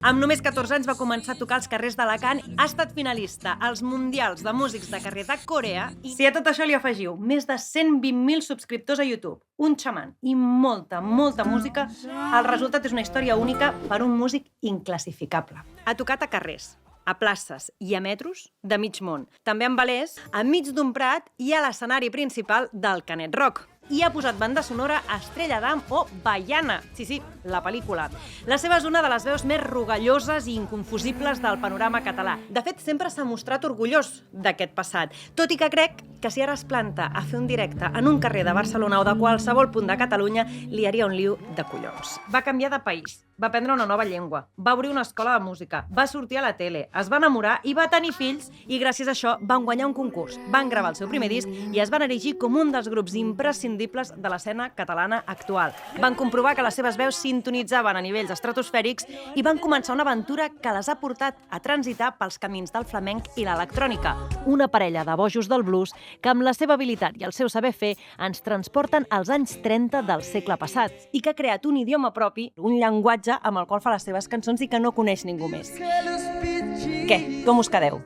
Amb només 14 anys va començar a tocar als carrers d'Alacant, ha estat finalista als Mundials de Músics de Carrer de Corea i, si a tot això li afegiu més de 120.000 subscriptors a YouTube, un xaman i molta música, el resultat és una història única per un músic inclassificable. Ha tocat a carrers, a places i a metros de mig món, també en velers, enmig d'un prat i a l'escenari principal del Canet Rock. I ha posat banda sonora a Estrella d'Am o Baiana. Sí, la pel·lícula. La seva és una de les veus més rugalloses i inconfusibles del panorama català. De fet, sempre s'ha mostrat orgullós d'aquest passat, tot i que crec que si ara es planta a fer un directe en un carrer de Barcelona o de qualsevol punt de Catalunya, li haria un liu de collons. Va canviar de país, va aprendre una nova llengua, va obrir una escola de música, va sortir a la tele, es va enamorar i va tenir fills i gràcies a això van guanyar un concurs, van gravar el seu primer disc i es van erigir com un dels grups imprescindibles de l'escena catalana actual. Van comprovar que les seves veus sintonitzaven a nivells estratosfèrics i van començar una aventura que les ha portat a transitar pels camins del flamenc i l'electrònica. Una parella de bojos del blues que amb la seva habilitat i el seu saber fer ens transporten als anys 30 del segle passat i que ha creat un idioma propi, un llenguatge amb el qual fa les seves cançons i que no coneix ningú més. Què? Com us quedeu?